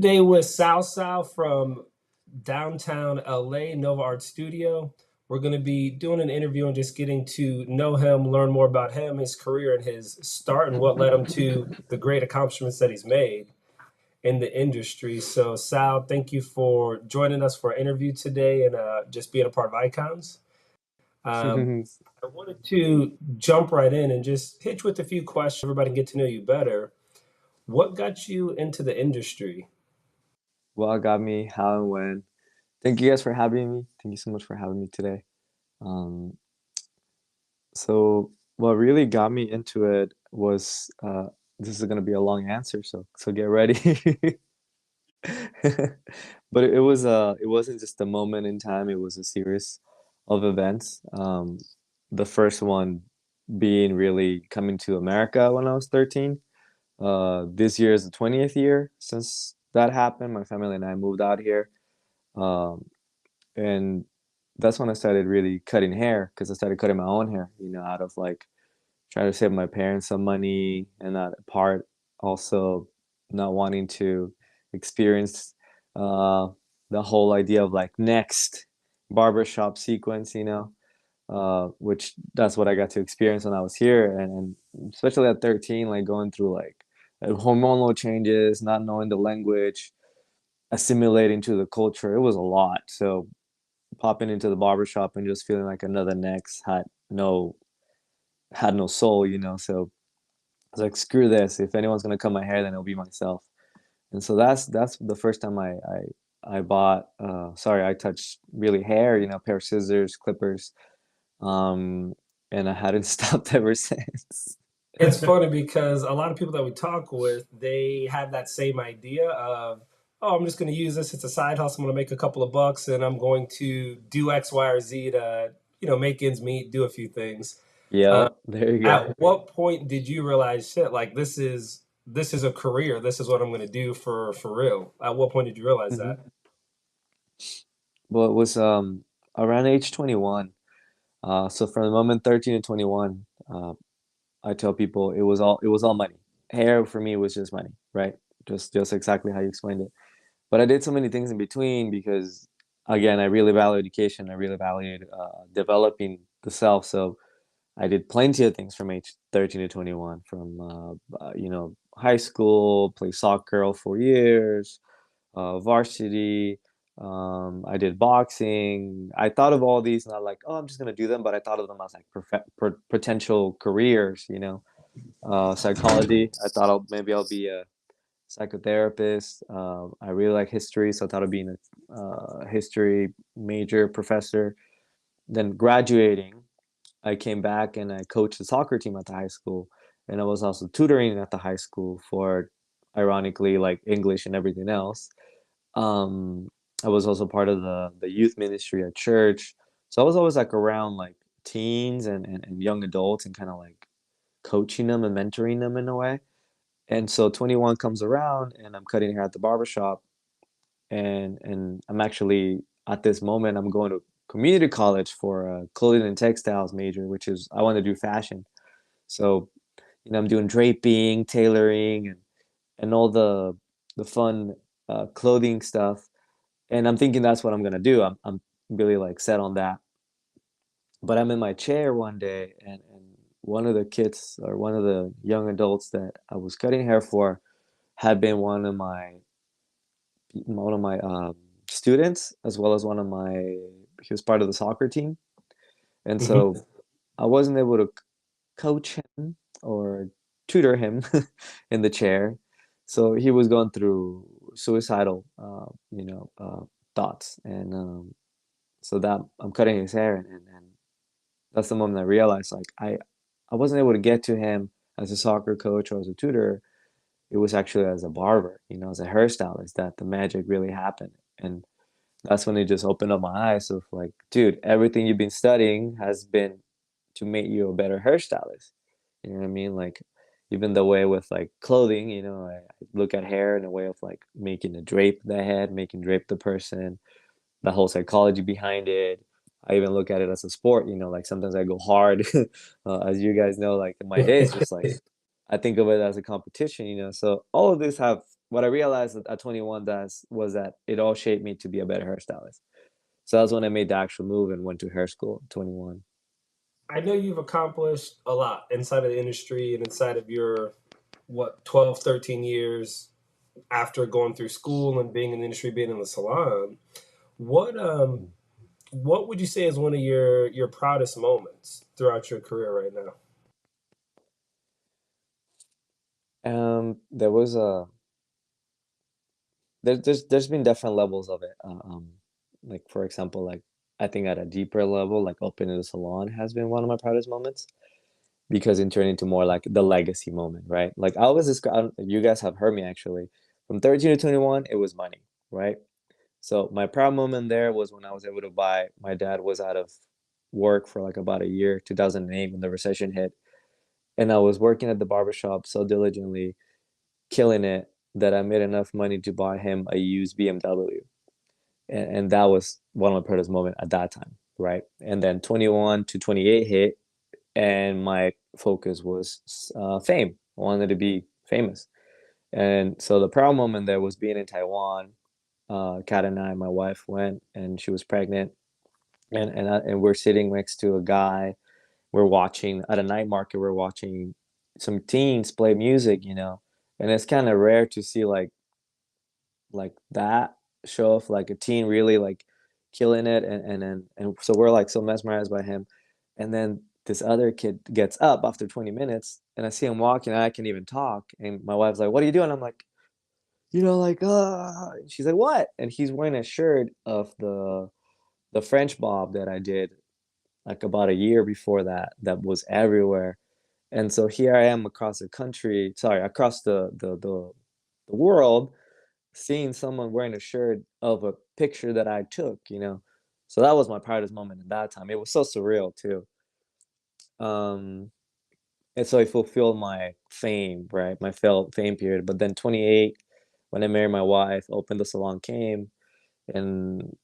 today with Sal from downtown LA, Nova Art Studio. We're going to be doing an interview and just getting to know him, learn more about him, his career, and his start, and what led him to the great accomplishments that he's made in the industry. So, Sal, thank you for joining us for our interview today and just being a part of Icons. I wanted to jump right in and just hit you with a few questions so everybody can get to know you better. What got you into the industry? What got me, how and when. Thank you guys for having me. Thank you so much for having me today. Um, so what really got me into it was this is gonna be a long answer, so get ready. But it wasn't just a moment in time, it was a series of events. The first one being really coming to America when I was 13. This year is the 20th year since that happened. My family and I moved out here. Um, and that's when I started really cutting hair because I started cutting my own hair, out of like trying to save my parents some money and that part also not wanting to experience uh, the whole idea of like next barbershop sequence, which that's what I got to experience when I was here. And especially at 13, like going through like hormonal changes, not knowing the language, assimilating to the culture, it was a lot. So popping into the barbershop and just feeling like another next had no soul, So I was like, screw this. If anyone's gonna cut my hair, then it'll be myself. And so that's the first time I bought I touched really hair, pair of scissors, clippers, um, and I hadn't stopped ever since. It's funny because a lot of people that we talk with, they have that same idea of, oh, I'm just going to use this. It's a side hustle. I'm going to make a couple of bucks and I'm going to do X, Y, or Z to, make ends meet, do a few things. Uh, Yep, there you go. at what point did you realize, shit, like this is a career. This is what I'm going to do for real. At what point did you realize Hmm. that? Well, it was around age 21. So from the moment 13 to 21, I tell people it was all money. Hair for me was just money, right? Just exactly how you explained it. But I did so many things in between because, again, I really value education. I really valued developing the self. So I did plenty of things from age 13 to 21, from high school, play soccer all 4 years, varsity. I did boxing. I thought of all these, not like, oh, I'm just gonna do them, but I thought of them as like potential careers. Psychology. I thought maybe I'll be a psychotherapist. I really like history, so I thought of being a history major professor. Then graduating, I came back and I coached the soccer team at the high school, and I was also tutoring at the high school for, ironically, like English and everything else. Um, I was also part of the youth ministry at church, so I was always like around like teens and young adults and kind of like coaching them and mentoring them in a way. And so 21 comes around and I'm cutting hair at the barbershop, and I'm actually at this moment I'm going to community college for a clothing and textiles major, which is I want to do fashion. So, I'm doing draping, tailoring, and all the fun clothing stuff. And I'm thinking that's what I'm gonna do. I'm really like set on that. But I'm in my chair one day, and one of the kids or one of the young adults that I was cutting hair for had been one of my students, as well as he was part of the soccer team. And so I wasn't able to coach him or tutor him in the chair. So he was going through suicidal, thoughts. And so that I'm cutting his hair, and that's the moment I realized, like, I wasn't able to get to him as a soccer coach or as a tutor. It was actually as a barber, as a hairstylist, that the magic really happened. And that's when it just opened up my eyes of like, dude, everything you've been studying has been to make you a better hairstylist. You know what I mean? Like, even the way with like clothing, I look at hair in a way of like making a drape the head, making drape the person, the whole psychology behind it. I even look at it as a sport, like sometimes I go hard, as you guys know, like in my days, just like I think of it as a competition, So all of this have what I realized at 21 was that it all shaped me to be a better hairstylist. So that's when I made the actual move and went to hair school at 21. I know you've accomplished a lot inside of the industry and inside of your, what, 12, 13 years after going through school and being in the industry, being in the salon. What what would you say is one of your proudest moments throughout your career right now? There was a there's been different levels of it. Like for example, like I think at a deeper level, like opening the salon has been one of my proudest moments because it turned into more like the legacy moment, right? Like I was describing, you guys have heard me actually. From 13 to 21, it was money, right? So my proud moment there was when I was able to buy. My dad was out of work for like about a year, 2008, when the recession hit, and I was working at the barbershop so diligently, killing it, that I made enough money to buy him a used BMW. And that was one of my proudest moments at that time, right? And then 21 to 28 hit, and my focus was fame. I wanted to be famous. And so the proud moment there was being in Taiwan. Kat and I, my wife, went, and she was pregnant, and we're sitting next to a guy. We're watching at a night market. We're watching some teens play music, and it's kind of rare to see like that show off, like a teen really like killing it, and so we're like so mesmerized by him, and then this other kid gets up after 20 minutes, and I see him walking, and I can't even talk, and my wife's like, "What are you doing?" I'm like, like, she's like, "What?" And he's wearing a shirt of the French bob that I did like about a year before that was everywhere. And so here I am across the country, sorry, across the world, seeing someone wearing a shirt of a picture that I took. So that was my proudest moment at that time. It was so surreal too. Um, and so it fulfilled my fame, right? My fame period. But then 28, when I married my wife, opened the salon came, and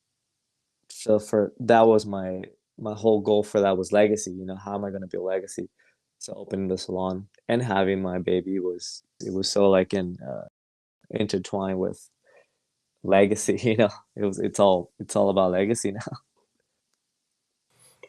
so for that was my whole goal for that was legacy. How am I going to build legacy? So opening the salon and having my baby was so like intertwined with legacy. It's all about legacy now.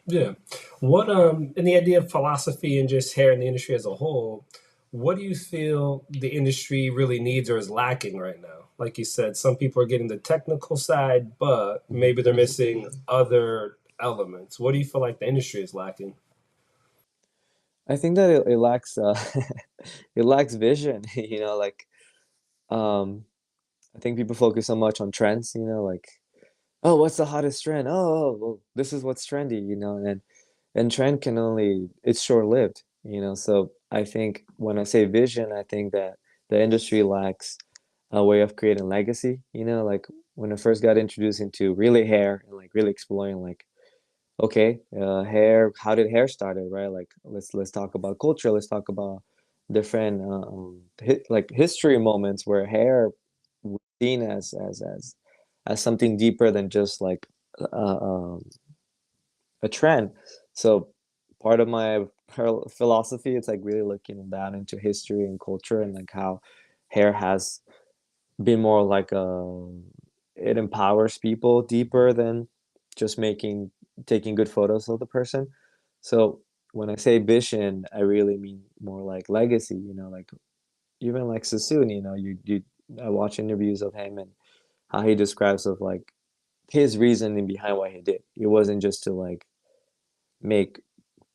Yeah. What in the idea of philosophy and just hair in the industry as a whole, what do you feel the industry really needs or is lacking right now? Like you said, some people are getting the technical side, but maybe they're missing other elements. What do you feel like the industry is lacking? I think that it lacks it lacks vision. Like um I think people focus so much on trends, like, oh, what's the hottest trend? Well, this is what's trendy, and trend can only it's short-lived, so I think when I say vision, I think that the industry lacks a way of creating legacy, like when I first got introduced into really hair and like really exploring, like, okay, hair, how did hair started, right? Like let's talk about culture, let's talk about different like history moments where hair was seen as something deeper than just like uh, um, a trend. So part of my philosophy, it's like really looking down into history and culture, and like how hair has been more like it empowers people deeper than just taking good photos of the person. So when I say vision, I really mean more like legacy, like even like Sassoon, you I watch interviews of him and how he describes of like his reasoning behind what he did. It wasn't just to like make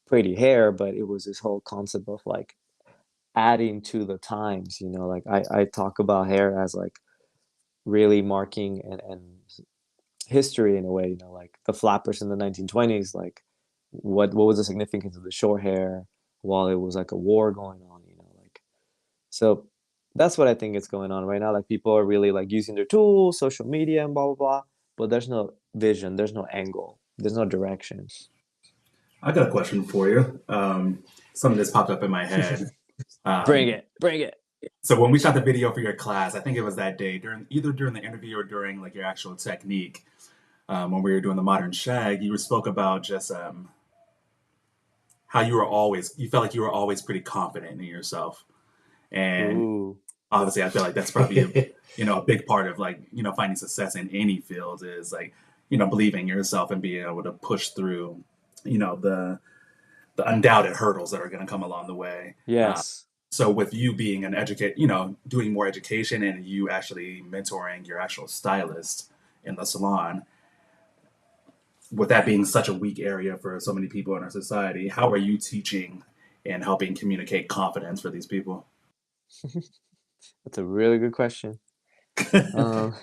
pretty hair, but it was this whole concept of like adding to the times, like I talk about hair as like really marking and history in a way, like the flappers in the 1920s, like what was the significance of the short hair while it was like a war going on, like, so that's what I think is going on right now. Like people are really like using their tools, social media and blah blah blah, but there's no vision, there's no angle, there's no direction. I got a question for you. Something that's popped up in my head. Bring Um, it, bring it. so when we shot the video for your class, I think it was that day during the interview or during like your actual technique, when we were doing the modern shag, you spoke about just how you felt like you were always pretty confident in yourself, and Ooh. Obviously, I feel like that's probably a big part of like finding success in any field is like believing in yourself and being able to push through the undoubted hurdles that are going to come along the way. Yes. So with you being an educate, doing more education and you actually mentoring your actual stylist in the salon, with that being such a weak area for so many people in our society, how are you teaching and helping communicate confidence for these people? That's a really good question. Um,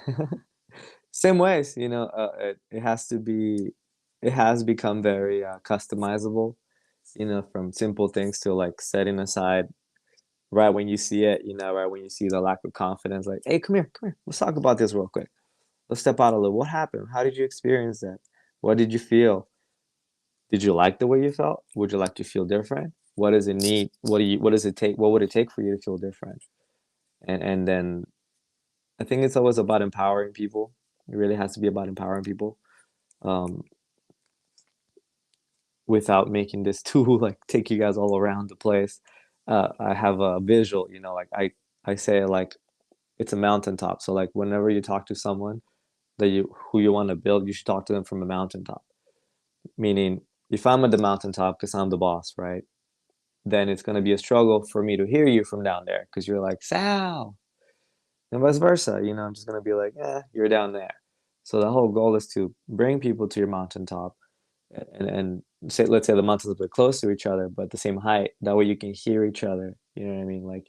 Same ways, it has to be, it has become very customizable, from simple things to like setting aside right when you see it, right when you see the lack of confidence, like, hey, come here, let's talk about this real quick. Let's step out a little. What happened? How did you experience that? What did you feel? Did you like the way you felt? Would you like to feel different? What does it need? What does it take? What would it take for you to feel different? And then I think it's always about empowering people. It really has to be about empowering people. Um, without making this too like take you guys all around the place. I have a visual, like I say like it's a mountaintop. So like whenever you talk to someone that you who you want to build, you should talk to them from a mountaintop. Meaning if I'm at the mountaintop because I'm the boss, right? Then it's gonna be a struggle for me to hear you from down there because you're like Sal, and vice versa. I'm just gonna be like, you're down there. So the whole goal is to bring people to your mountaintop and say let's say the mountains are a bit close to each other but the same height, that way you can hear each other, you know what I mean, like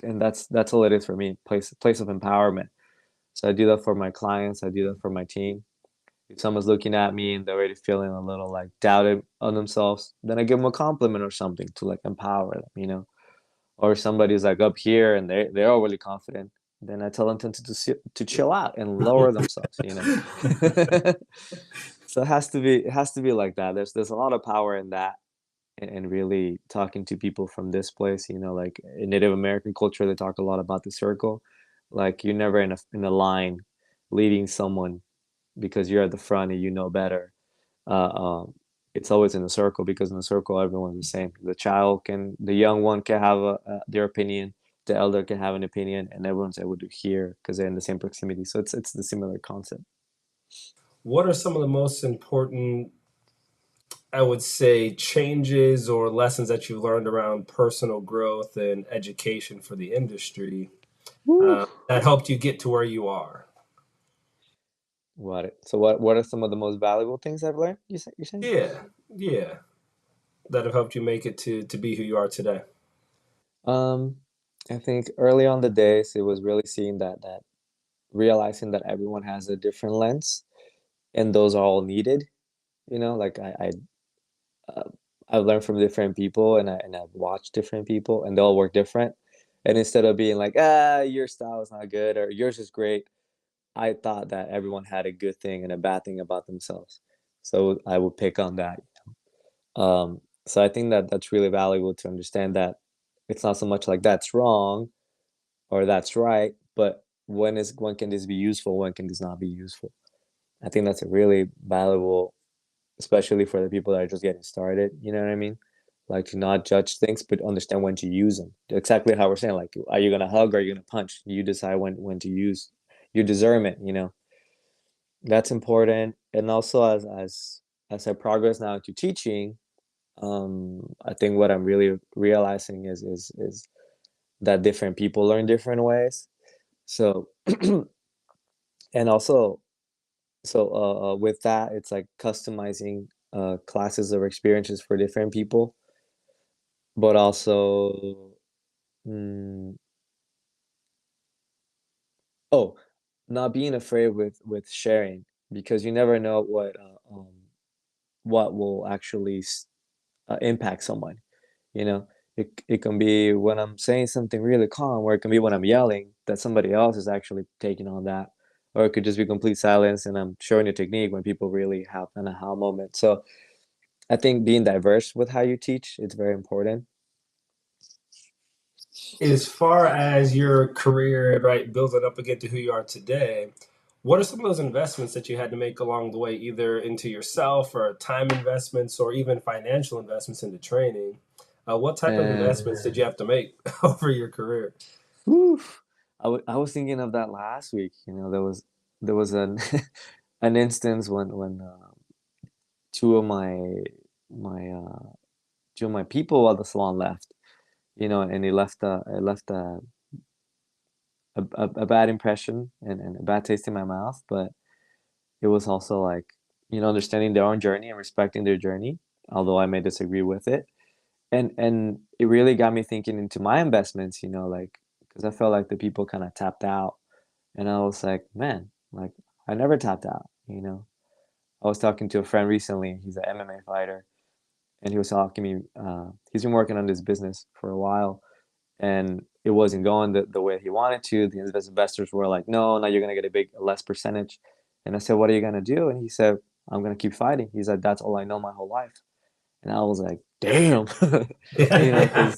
and that's all it is for me, place of empowerment. So I do that for my clients, I do that for my team. If someone's looking at me and they're already feeling a little like doubted on themselves, then I give them a compliment or something to like empower them, or somebody's like up here and they're all really confident, then I tell them to chill out and lower themselves. So it has to be like that. There's a lot of power in that, and really talking to people from this place. Like in Native American culture, they talk a lot about the circle. Like you're never in a line leading someone because you're at the front and you know better. Uh, um, it's always in a circle because in a circle everyone's the same. The young one can have their opinion. The elder can have an opinion, and everyone's able to hear because they're in the same proximity. So it's the similar concept. What are some of the most important, I would say, changes or lessons that you've learned around personal growth and education for the industry Woo. that helped you get to where you are? So what are some of the most valuable things I've learned? You're saying? Yeah, yeah, that have helped you make it to be who you are today. Um, I think early on the days it was really seeing that realizing that everyone has a different lens and those are all needed. Like uh, I've learned from different people and I've watched different people and they all work different. And instead of being like, your style is not good or yours is great, I thought that everyone had a good thing and a bad thing about themselves. So I would pick on that. So I think that that's really valuable to understand that it's not so much like that's wrong or that's right, but when can this be useful? When can this not be useful? I think that's a really valuable, especially for the people that are just getting started. You know what I mean? Like to not judge things, but understand when to use them. Exactly how we're saying. Like, are you gonna hug or are you gonna punch? You decide when to use your discernment. That's important. And also as I progress now into teaching, I think what I'm really realizing is that different people learn different ways. So and also with that, it's like customizing classes or experiences for different people, but also mm, oh, not being afraid with sharing because you never know what will actually impact someone. You know, it can be when I'm saying something really calm, or it can be when I'm yelling that somebody else is actually taking on that, or it could just be complete silence and I'm showing a technique when people really have an aha moment. So I think being diverse with how you teach it's very important. As far as your career, right, building up again to who you are today, what are some of those investments that you had to make along the way, either into yourself or time investments or even financial investments into training? What type of And investments did you have to make over your career? Whew. I was thinking of that last week. You know, there was an an instance when two of my two of my people at the salon left. You know, and it left a bad impression and a bad taste in my mouth. But it was also like, you know, understanding their own journey and respecting their journey, although I may disagree with it. And it really got me thinking into my investments, you know, like because I felt like the people kind of tapped out, and I was like, man, like I never tapped out, you know. I was talking to a friend recently. He's an MMA fighter, and he was talking to me. He's been working on this business for a while, and it wasn't going the way he wanted to. The investors were like, no, now you're gonna get a less percentage. And I said, what are you gonna do? And he said, I'm gonna keep fighting. He said, that's all I know my whole life. And I was like, damn, you know, because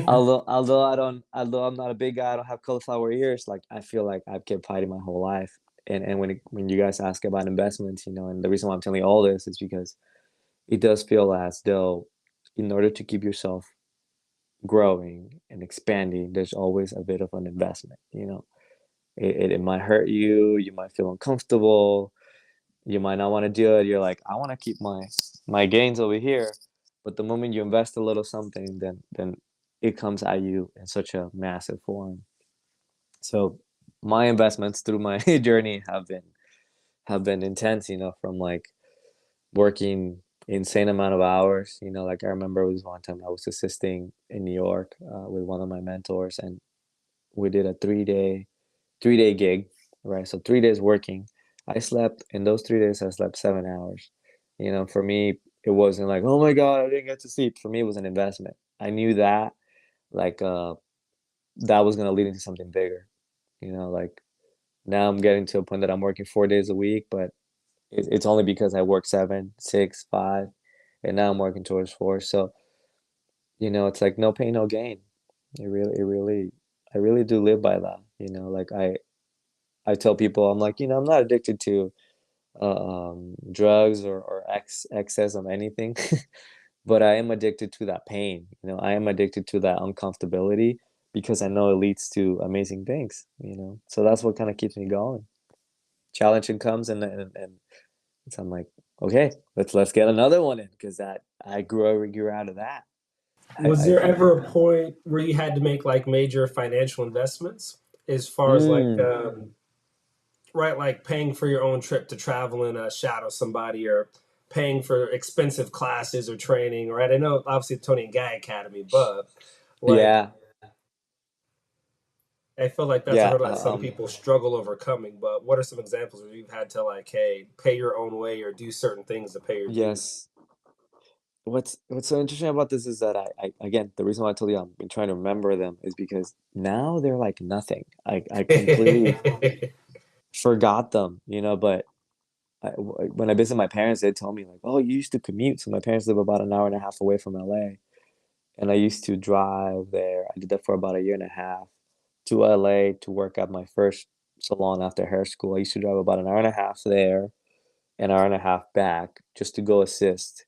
although I'm not a big guy, I don't have cauliflower ears. Like I feel like I've kept fighting my whole life. And when you guys ask about investments, you know, and the reason why I'm telling you all this is because it does feel as though in order to keep yourself growing and expanding, there's always a bit of an investment. You know, it might hurt you. You might feel uncomfortable. You might not want to do it. You're like, I want to keep my gains over here. But the moment you invest a little something, then it comes at you in such a massive form. So my investments through my journey have been intense, you know, from like working insane amount of hours. You know, like I remember it was one time I was assisting in New York with one of my mentors, and we did a 3-day gig, right? So 3 days working. I slept in those 3 days. I slept 7 hours. You know, for me, it wasn't like, oh my God, I didn't get to sleep. For me, it was an investment. I knew that like that was gonna lead into something bigger. You know, like now I'm getting to a point that I'm working 4 days a week, but it's only because I work 7, 6, 5, and now I'm working towards 4. So, you know, it's like no pain, no gain. I really do live by that. You know, like I tell people, I'm like, you know, I'm not addicted to drugs or excess of anything, but I am addicted to that pain. You know, I am addicted to that uncomfortability because I know it leads to amazing things. You know, so that's what kind of keeps me going. Challenging comes and so I'm like, okay, let's get another one in because that I grew out of that. Was I there think. ever a point where you had to make like major financial investments as far as like Mm, right, like paying for your own trip to travel and shadow somebody, or paying for expensive classes or training, right? I know obviously Tony and Guy Academy, but like yeah, I feel like that's a yeah. hurdle that some people struggle overcoming. But what are some examples where you've had to like, hey, pay your own way or do certain things to pay your dues? Yes. What's so interesting about this is that I again the reason why I told you I've been trying to remember them is because now they're like nothing. I completely forgot them, you know. But when I visit my parents, they tell me like, "Oh, you used to commute." So my parents live about an hour and a half away from LA, and I used to drive there. I did that for about a year and a half to LA to work at my first salon after hair school. I used to drive about an hour and a half there, an hour and a half back just to go assist.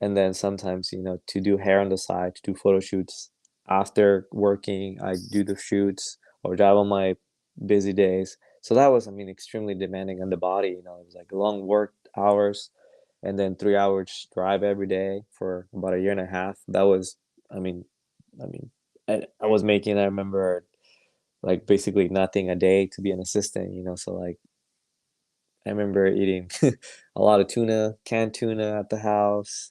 And then sometimes, you know, to do hair on the side, to do photo shoots. After working, I do the shoots or drive on my busy days. So that was, I mean, extremely demanding on the body. You know, it was like long work hours and then 3 hours drive every day for about a year and a half. That was, I mean, I mean, I was making, I remember, like basically nothing a day to be an assistant, you know. So like I remember eating a lot of tuna, canned tuna at the house.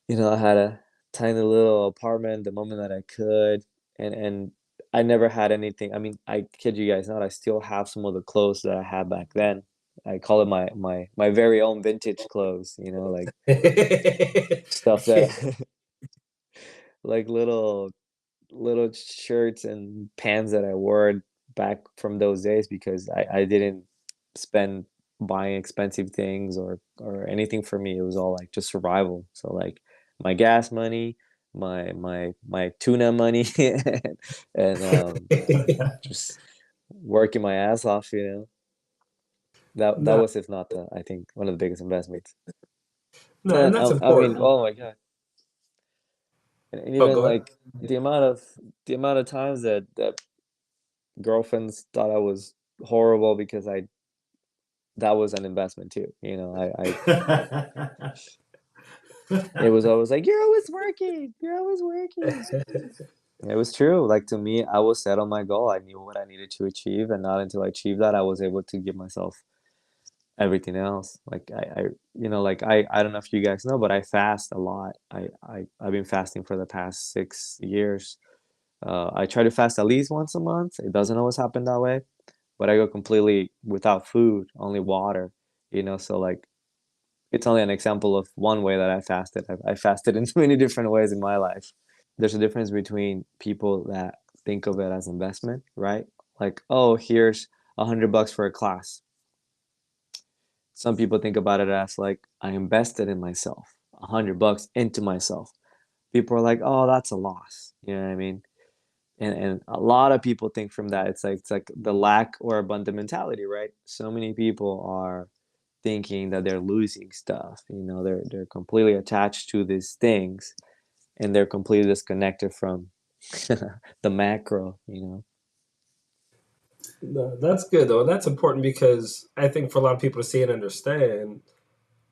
You know, I had a tiny little apartment the moment that I could, and I never had anything. I mean, I kid you guys not, I still have some of the clothes that I had back then. I call it my very own vintage clothes, you know, like stuff that like little shirts and pants that I wore back from those days because I didn't spend buying expensive things or anything for me. It was all like just survival. So like my gas money, my tuna money, and just working my ass off. You know, that No, was if not the I think one of the biggest investments. no, and And that's I mean, important. oh my god, And Oh, even go ahead. like the amount of times that girlfriends thought I was horrible because I that was an investment too. I it was always like, you're always working, you're always working. It was true. Like, to me, I was set on my goal. I knew what I needed to achieve, and not until I achieved that, I was able to give myself everything else. Like I don't know if you guys know, but I fast a lot. I've been fasting for the past 6 years. I try to fast at least once a month. It doesn't always happen that way, but I go completely without food, only water. So like it's only an example of one way that I fasted. I fasted in many different ways in my life. There's a difference between people that think of it as investment, right? Like, oh, here's $100 for a class. Some people think about it as like, I invested in myself, $100 into myself. People are like, oh, that's a loss. You know what I mean? And a lot of people think from that it's like the lack or abundant mentality, right? So many people are thinking that they're losing stuff. They're completely attached to these things, and they're completely disconnected from the macro. No, that's good though. That's important because I think for a lot of people to see and understand,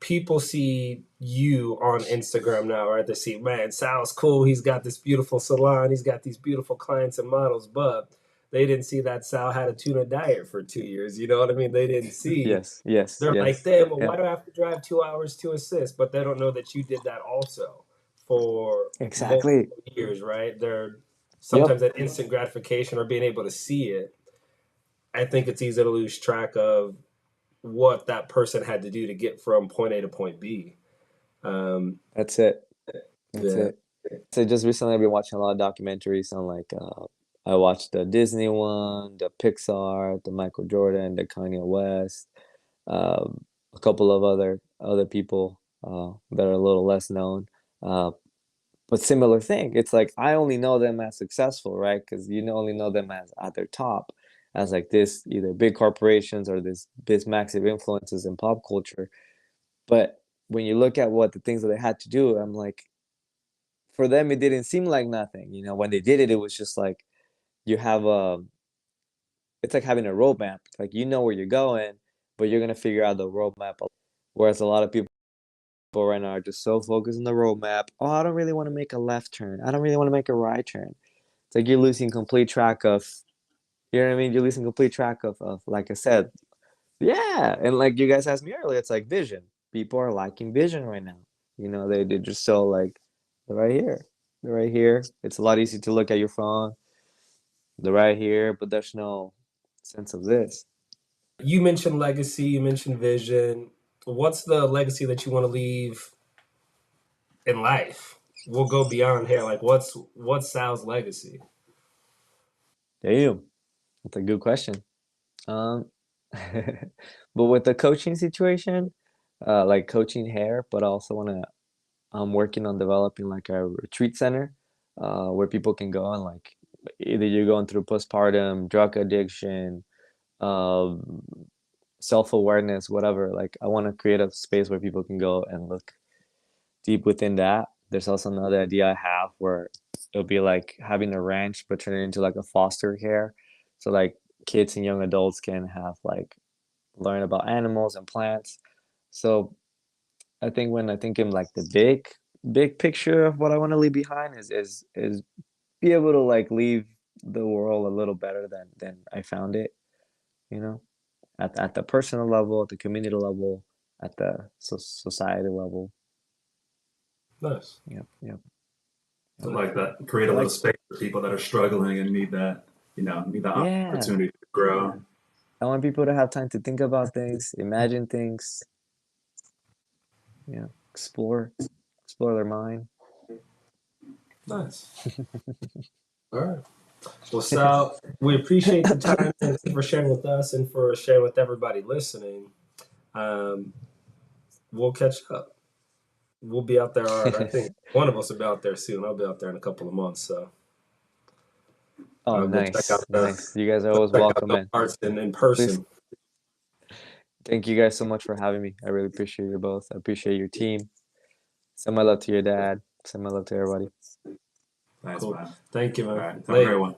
people see you on Instagram now, right? They see, man, Sal's cool. He's got this beautiful salon. He's got these beautiful clients and models, but they didn't see that Sal had a tuna diet for 2 years. You know what I mean? They didn't see. Yes, yes, They're like, yes. damn, well, why Yep, do I have to drive 2 hours to assist? But they don't know that you did that also for multiple exactly. years, right? They're Yep, sometimes that instant gratification or being able to see it. I think it's easy to lose track of what that person had to do to get from point A to point B. Um, that's it. That's yeah. it. So just recently, I've been watching a lot of documentaries on like I watched the Disney one, the Pixar, the Michael Jordan, the Kanye West, a couple of other people that are a little less known. Uh, but similar thing. It's like I only know them as successful, right? Because only know them as at their top, as like this either big corporations or this massive influences in pop culture. But when you look at what the things that they had to do, I'm like, for them, it didn't seem like nothing. When they did it, it was just like you have it's like having a roadmap. Like you know where you're going, but you're gonna figure out the roadmap. Whereas a lot of people right now are just so focused on the roadmap. Oh, I don't really want to make a left turn. I don't really want to make a right turn. It's like you're losing complete track of, you know what I mean? You're losing complete track of like I said, yeah. And like you guys asked me earlier, it's like vision. People are lacking vision right now. They're just so like, they're right here. They're right here. It's a lot easier to look at your phone. They're right here, but there's no sense of this. You mentioned legacy, you mentioned vision. What's the legacy that you want to leave in life? We'll go beyond here. Like what's Sal's legacy? Damn, that's a good question. Um, but with the coaching situation, like coaching hair, but I also wanna I'm working on developing like a retreat center, where people can go and like either you're going through postpartum, drug addiction, um, self-awareness, whatever. Like I want to create a space where people can go and look deep within that. There's also another idea I have where it'll be like having a ranch, but turn it into like a foster care. So like kids and young adults can have like learn about animals and plants. So I think when I think in like the big picture of what I want to leave behind is be able to like leave the world a little better than I found it, you know, at the personal level, at the community level, at the society level. Nice. Yep, yep, I yep. like that. Create I a little like, space for people that are struggling and need that, need the yeah. opportunity to grow. I want people to have time to think about things, imagine things, explore, explore their mind. Nice. All right. Well, Sal, we appreciate the time. Thanks for sharing with us and for sharing with everybody listening. Um, we'll catch up. We'll be out there. I think one of us will be out there soon. I'll be out there in a couple of months, so Oh, I'll go check out nice, nice. You guys are always welcome, the man. arts in Please, person. thank you guys so much for having me. I really appreciate you both. I appreciate your team. Send my love to your dad. Send my love to everybody. Thanks, Cool. man. Thank you, All man. right. Have a Later. great one.